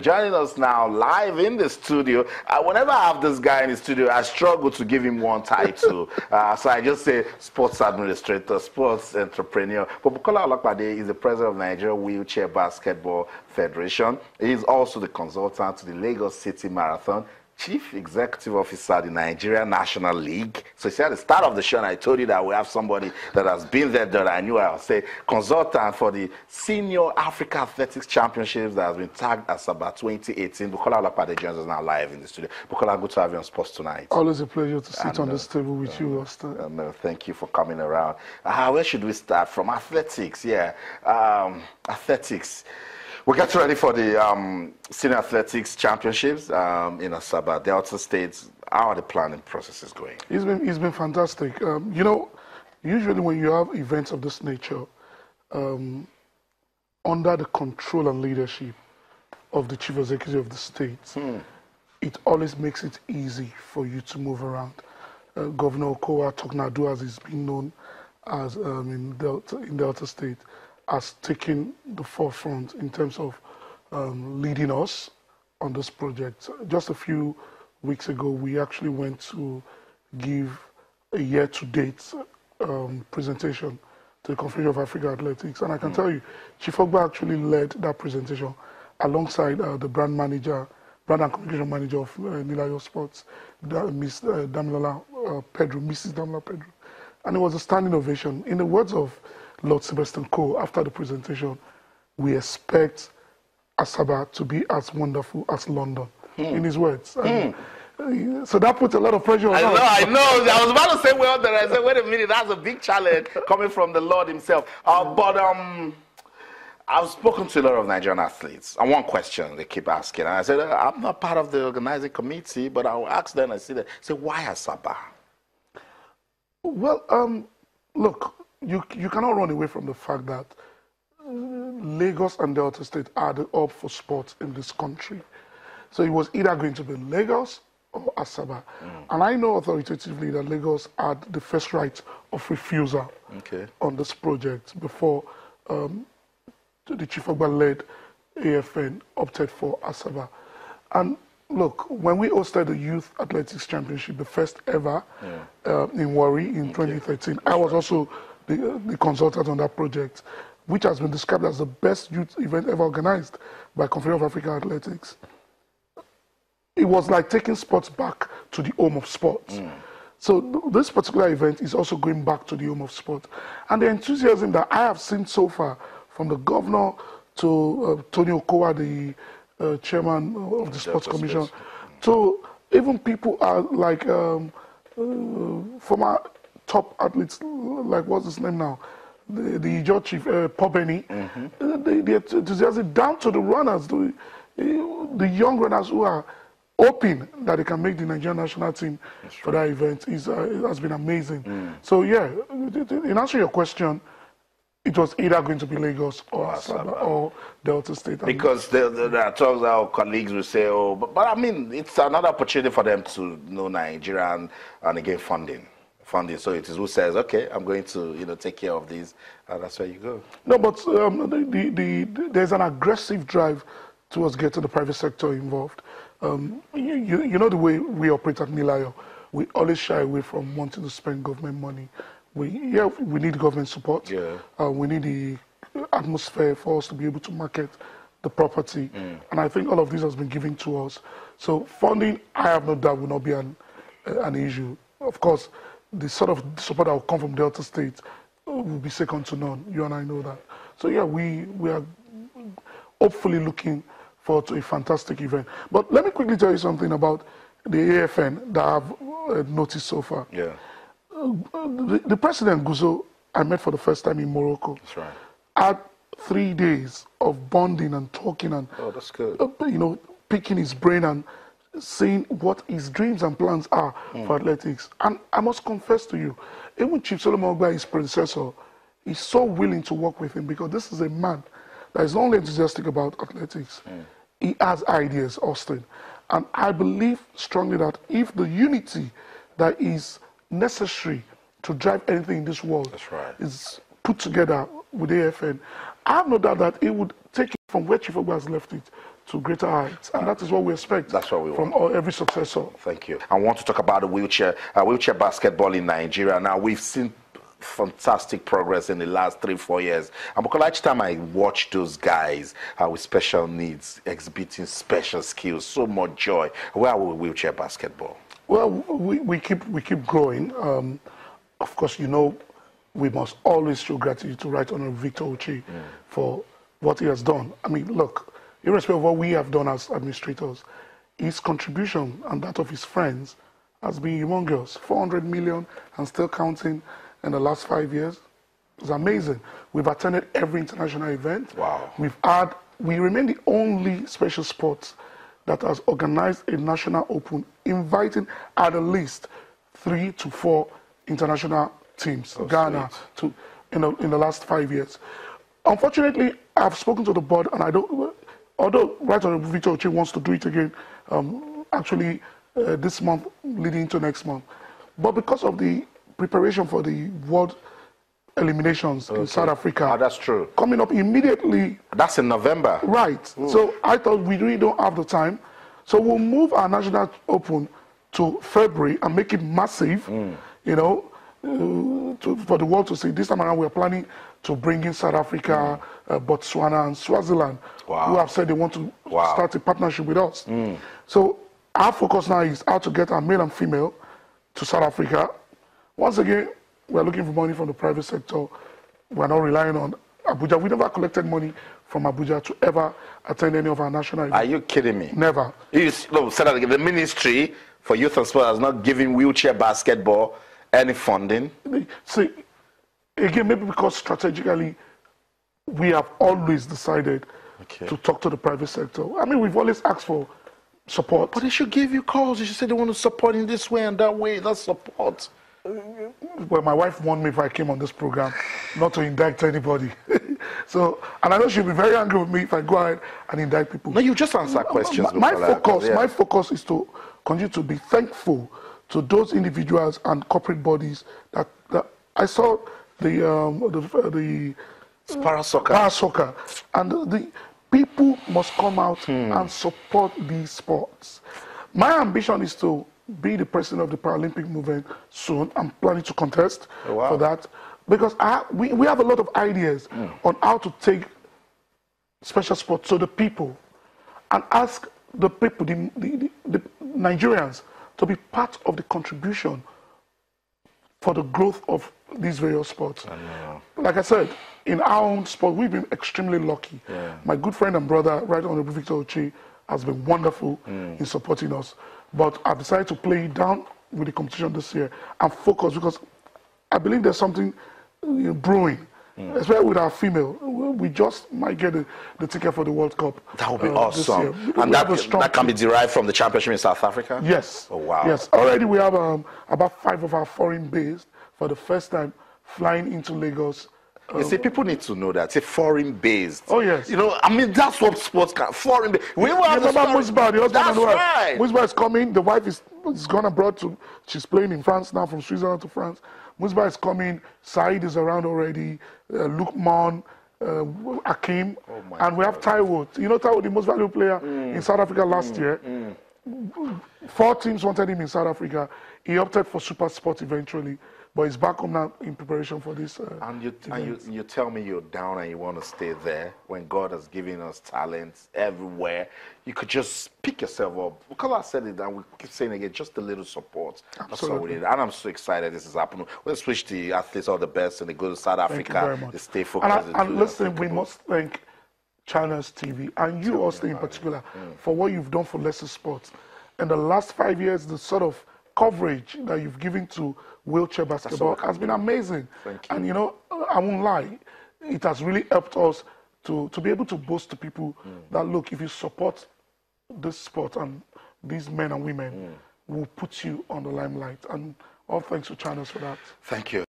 joining us now live in the studio. Whenever I have this guy in the studio, I struggle to give him one title. So I just say sports administrator, sports entrepreneur. But Bukola Olakpade is the president of Nigeria Wheelchair Basketball Federation. He is also the consultant to the Lagos City Marathon, Chief Executive Officer of the Nigeria National League. So you see at the start of the show, and I told you that we have somebody that has been there, that I knew I would say, consultant for the Senior Africa Athletics Championships that has been tagged Asaba 2018. Bukola Olakpade joins us now live in the studio. Bukola, good to have you on Sports Tonight. Always a pleasure to sit on this table with you, Austin. Thank you for coming around. Where should we start from? Athletics, yeah. Athletics. We're getting ready for the Senior Athletics Championships in Asaba, Delta State. How are the planning processes going? It's been fantastic. You know, usually when you have events of this nature, under the control and leadership of the Chief Executive of the state, it always makes it easy for you to move around. Governor Okowa Toknadu, as he's been known as in Delta State, has taken the forefront in terms of leading us on this project. Just a few weeks ago, we actually went to give a year-to-date presentation to the Confederation of African Athletics. And I can tell you, Chief Ogba actually led that presentation alongside the brand and communication manager of Nilayo Sports, Mrs. Damilola Pedro. And it was a standing ovation. In the words of Lord Sebastian Coe, after the presentation, we expect Asaba to be as wonderful as London, in his words. So that puts a lot of pressure on us. I know. I was about to say, well, I said, wait a minute, that's a big challenge coming from the Lord himself. But I've spoken to a lot of Nigerian athletes, and one question they keep asking, and I said, I'm not part of the organizing committee, but I'll ask them, I say, why Asaba? Well, look, you cannot run away from the fact that Lagos and Delta State are the hub for sports in this country. So it was either going to be Lagos or Asaba. And I know authoritatively that Lagos had the first right of refusal on this project before the Chief Ogba-led AFN opted for Asaba. And look, when we hosted the Youth Athletics Championship, the first ever in Warri in 2013, I was also the consultant on that project, which has been described as the best youth event ever organized by Confederation of African Athletics. It was like taking sports back to the home of sports. So this particular event is also going back to the home of sport. And the enthusiasm that I have seen so far, from the governor to Tony Okowa, the chairman of the Sports Commission, to even people are like former top athletes, like what's his name now? The Ijo chief, Pobeni, the enthusiasm down to the runners, the young runners who are hoping that they can make the Nigerian national team for that event it has been amazing. So yeah, in answer to your question, it was either going to be Lagos or Asaba or Delta State. Because there are talks our colleagues will say, oh, but I mean, it's another opportunity for them to know Nigeria and again funding. So it is who says, okay, I'm going to take care of these, and that's where you go. No, but there's an aggressive drive towards getting the private sector involved. You know the way we operate at Nilayo, we always shy away from wanting to spend government money. We need government support. We need the atmosphere for us to be able to market the property. And I think all of this has been given to us. So funding, I have no doubt, will not be an issue. Of course, the sort of support that will come from Delta State will be second to none. You and I know that. So yeah, we are hopefully looking forward to a fantastic event. But let me quickly tell you something about the AFN that I've noticed so far. The president, Guzo, I met for the first time in Morocco. That's right. Had 3 days of bonding and talking and that's good. Picking his brain and saying what his dreams and plans are for athletics. And I must confess to you, even Chief Solomon Ogba, his predecessor, is so willing to work with him, because this is a man that is not only enthusiastic about athletics, he has ideas, Austin. And I believe strongly that if the unity that is necessary to drive anything in this world is put together with AFN, I have no doubt that it would take from where Chief Ogba has left it to greater heights. And that is what we expect from every successor. Thank you. I want to talk about the wheelchair basketball in Nigeria. Now, we've seen fantastic progress in the last 3-4 years. And because each time I watch those guys with special needs, exhibiting special skills, so much joy. Where are we with wheelchair basketball? Well, we keep growing. Of course, you know, we must always show gratitude to Right Honorable Victor Uche for what he has done. I mean, look, irrespective of what we have done as administrators, his contribution and that of his friends has been humongous. 400 million and still counting in the last 5 years. It's amazing. We've attended every international event. Wow. We remain the only special sports that has organized a national open, inviting at least 3 to 4 international teams, Ghana, in the last 5 years. Unfortunately, I've spoken to the board, and although Right Honorable Victor Uche wants to do it again, this month leading into next month, but because of the preparation for the World eliminations in South Africa. Oh, that's true. Coming up immediately. That's in November. Right. Ooh. So I thought we really don't have the time. So we'll move our National Open to February and make it massive, you know, for the world to see. This time around, we're planning to bring in South Africa, Botswana, and Swaziland, who have said they want to start a partnership with us. So our focus now is how to get our male and female to South Africa. Once again, we're looking for money from the private sector. We're not relying on Abuja. We never collected money from Abuja to ever attend any of our national events. Are you kidding me? Never. No, say that again. The Ministry for Youth and Sport has not given wheelchair basketball any funding? See, again, maybe because strategically we have always decided to talk to the private sector. I mean, we've always asked for support. But they should give you calls. They should say they want to support in this way and that way. That's support. Well, my wife warned me if I came on this program not to indict anybody. So, and I know she'll be very angry with me if I go ahead and indict people. No, you just answer questions. My focus is to continue to be thankful to those individuals and corporate bodies that I saw the para soccer, and the people must come out and support these sports. My ambition is to be the president of the Paralympic movement soon. I'm planning to contest for that because we have a lot of ideas on how to take special sports to the people and ask the people, the Nigerians, to be part of the contribution for the growth of these various sports. Like I said, in our own sport, we've been extremely lucky. My good friend and brother, Right Honorable Victor Uche, has been wonderful in supporting us. But I've decided to play it down with the competition this year and focus because I believe there's something brewing, especially with our female. We just might get the ticket for the World Cup. That would be awesome. And that can be derived from the championship in South Africa? Yes. Oh, wow. Yes. Already we have about 5 of our foreign based for the first time flying into Lagos. You see, people need to know that it's foreign based. Oh, yes. You know, I mean, that's what sports can. Foreign based. We have Musba, the husband that's and wife. right. Musba is coming. The wife is gone abroad she's playing in France now, from Switzerland to France. Musba is coming. Saeed is around already. Lukman, Akim. And we have Taiwo. You know Taiwo, the most valuable player in South Africa last year. 4 teams wanted him in South Africa. He opted for Super Sport eventually. But he's back home now in preparation for this. And you tell me you're down and you want to stay there when God has given us talents everywhere. You could just pick yourself up. Because I said it and we keep saying it again, just a little support. Absolutely. That's all we need. And I'm so excited this is happening. We'll wish the athletes all the best and they go to South Africa. They stay focused. And listen, we must thank Channels TV and you also in particular for what you've done for Leicester Sports. In the last 5 years, the sort of coverage that you've given to wheelchair basketball has been amazing. Thank you. And you know, I won't lie, it has really helped us to be able to boast to people that look, if you support this sport and these men and women, will put you on the limelight. And all thanks to Channels for that. Thank you.